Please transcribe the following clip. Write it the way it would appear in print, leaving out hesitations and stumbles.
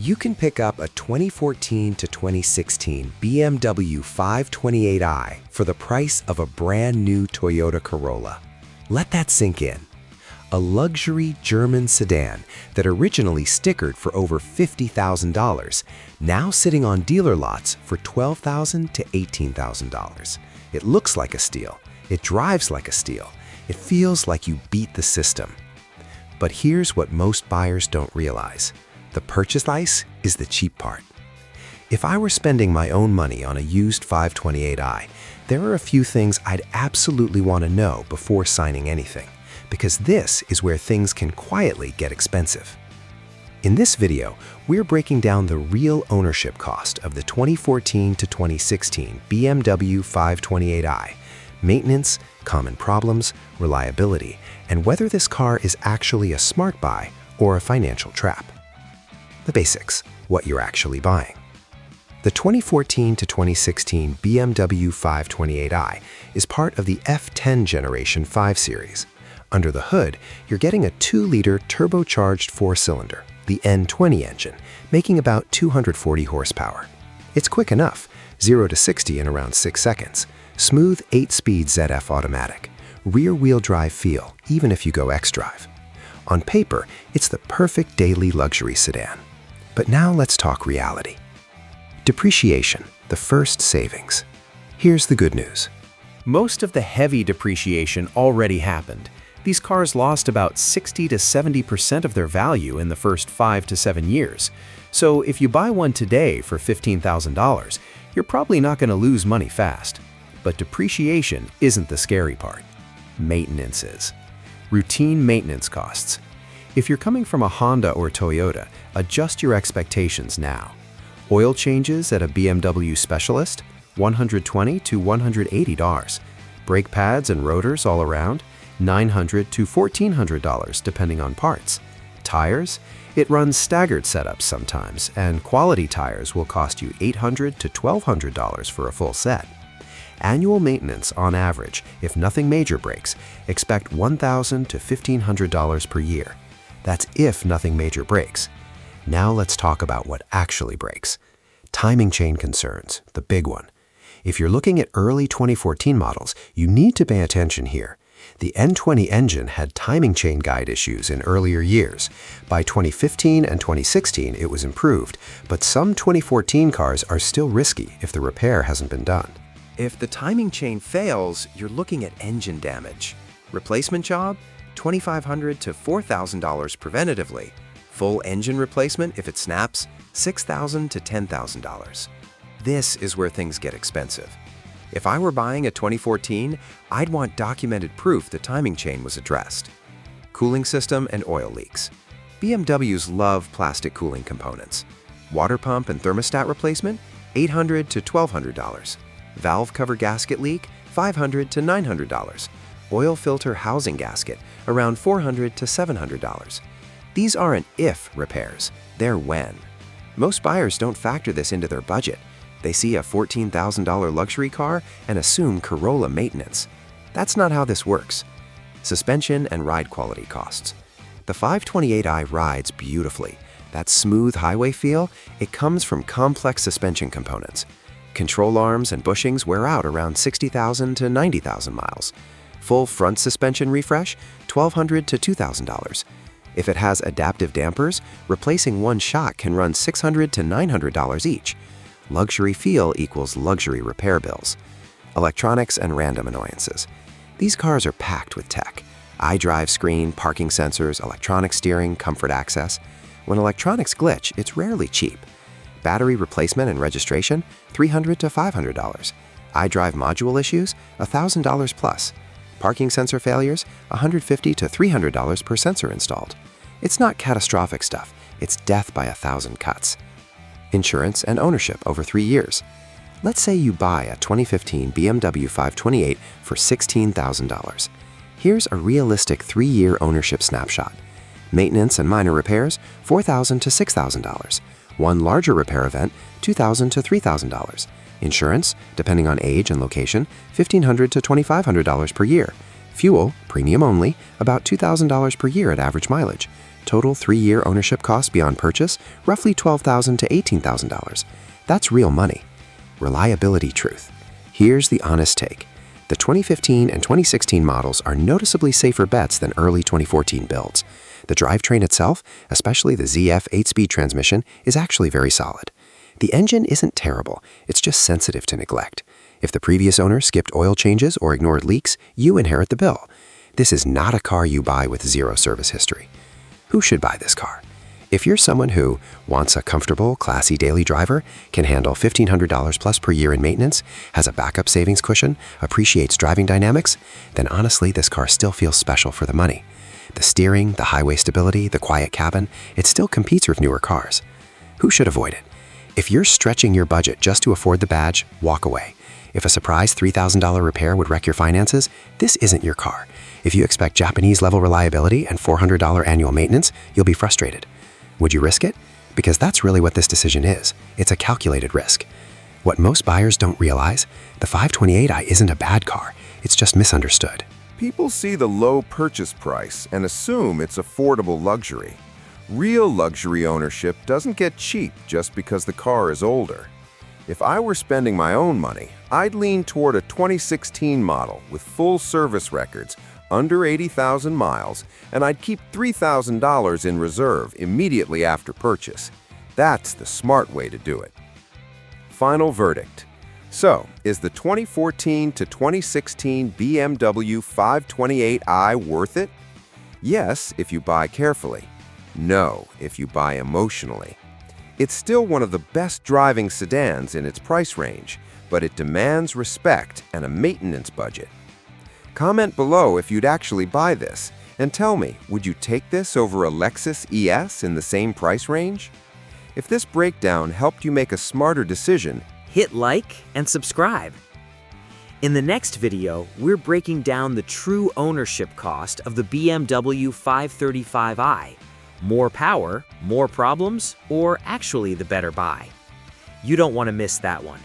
You can pick up a 2014 to 2016 BMW 528i for the price of a brand new Toyota Corolla. Let that sink in. A luxury German sedan that originally stickered for over $50,000, now sitting on dealer lots for $12,000 to $18,000. It looks like a steal. It drives like a steal. It feels like you beat the system. But here's what most buyers don't realize. The purchase price is the cheap part. If I were spending my own money on a used 528i, there are a few things I'd absolutely want to know before signing anything, because this is where things can quietly get expensive. In this video, we're breaking down the real ownership cost of the 2014 to 2016 BMW 528i, maintenance, common problems, reliability, and whether this car is actually a smart buy or a financial trap. The basics, what you're actually buying. The 2014 to 2016 BMW 528i is part of the F10 Generation 5 series. Under the hood, you're getting a 2-liter turbocharged 4-cylinder, the N20 engine, making about 240 horsepower. It's quick enough, 0 to 60 in around 6 seconds, smooth 8-speed ZF automatic, rear-wheel drive feel even if you go X-Drive. On paper, it's the perfect daily luxury sedan. But now let's talk reality. Depreciation, the first savings. Here's the good news. Most of the heavy depreciation already happened. These cars lost about 60 to 70% of their value in the first 5 to 7 years. So if you buy one today for $15,000, you're probably not going to lose money fast. But depreciation isn't the scary part. Maintenance is. Routine maintenance costs. If you're coming from a Honda or Toyota, adjust your expectations now. Oil changes at a BMW specialist, $120 to $180. Brake pads and rotors all around, $900 to $1,400 depending on parts. Tires? It runs staggered setups sometimes, and quality tires will cost you $800 to $1,200 for a full set. Annual maintenance on average, if nothing major breaks, expect $1,000 to $1,500 per year. That's if nothing major breaks. Now let's talk about what actually breaks. Timing chain concerns, the big one. If you're looking at early 2014 models, you need to pay attention here. The N20 engine had timing chain guide issues in earlier years. By 2015 and 2016, it was improved, but some 2014 cars are still risky if the repair hasn't been done. If the timing chain fails, you're looking at engine damage. Replacement job? $2,500 to $4,000 preventatively. Full engine replacement if it snaps, $6,000 to $10,000. This is where things get expensive. If I were buying a 2014, I'd want documented proof the timing chain was addressed. Cooling system and oil leaks. BMWs love plastic cooling components. Water pump and thermostat replacement, $800 to $1,200. Valve cover gasket leak, $500 to $900. Oil filter housing gasket, around $400 to $700. These aren't if repairs, they're when. Most buyers don't factor this into their budget. They see a $14,000 luxury car and assume Corolla maintenance. That's not how this works. Suspension and ride quality costs. The 528i rides beautifully. That smooth highway feel, it comes from complex suspension components. Control arms and bushings wear out around 60,000 to 90,000 miles. Full front suspension refresh, $1,200 to $2,000. If it has adaptive dampers, replacing one shock can run $600 to $900 each. Luxury feel equals luxury repair bills. Electronics and random annoyances. These cars are packed with tech. iDrive screen, parking sensors, electronic steering, comfort access. When electronics glitch, it's rarely cheap. Battery replacement and registration, $300 to $500. iDrive module issues, $1,000 plus. Parking sensor failures, $150 to $300 per sensor installed. It's not catastrophic stuff, it's death by 1,000 cuts. Insurance and ownership over 3 years. Let's say you buy a 2015 BMW 528 for $16,000. Here's a realistic 3-year ownership snapshot. Maintenance and minor repairs, $4,000 to $6,000. One larger repair event, $2,000 to $3,000. Insurance, depending on age and location, $1,500 to $2,500 per year. Fuel, premium only, about $2,000 per year at average mileage. total 3-year ownership cost beyond purchase, roughly $12,000 to $18,000. That's real money. Reliability truth. Here's the honest take. The 2015 and 2016 models are noticeably safer bets than early 2014 builds. The drivetrain itself, especially the ZF 8-speed transmission, is actually very solid. The engine isn't terrible, it's just sensitive to neglect. If the previous owner skipped oil changes or ignored leaks, you inherit the bill. This is not a car you buy with zero service history. Who should buy this car? If you're someone who wants a comfortable, classy daily driver, can handle $1,500 plus per year in maintenance, has a backup savings cushion, appreciates driving dynamics, then honestly, this car still feels special for the money. The steering, the highway stability, the quiet cabin, it still competes with newer cars. Who should avoid it? If you're stretching your budget just to afford the badge, walk away. If a surprise $3,000 repair would wreck your finances, this isn't your car. If you expect Japanese-level reliability and $400 annual maintenance, you'll be frustrated. Would you risk it? Because that's really what this decision is. It's a calculated risk. What most buyers don't realize, the 528i isn't a bad car. It's just misunderstood. People see the low purchase price and assume it's affordable luxury. Real luxury ownership doesn't get cheap just because the car is older. If I were spending my own money, I'd lean toward a 2016 model with full service records, under 80,000 miles, and I'd keep $3,000 in reserve immediately after purchase. That's the smart way to do it. Final verdict. So, is the 2014 to 2016 BMW 528i worth it? Yes, if you buy carefully. No, if you buy emotionally. It's still one of the best driving sedans in its price range, but it demands respect and a maintenance budget. Comment below if you'd actually buy this, and tell me, would you take this over a Lexus ES in the same price range? If this breakdown helped you make a smarter decision, hit like and subscribe. In the next video, we're breaking down the true ownership cost of the BMW 535i. More power, more problems, or actually the better buy? You don't want to miss that one.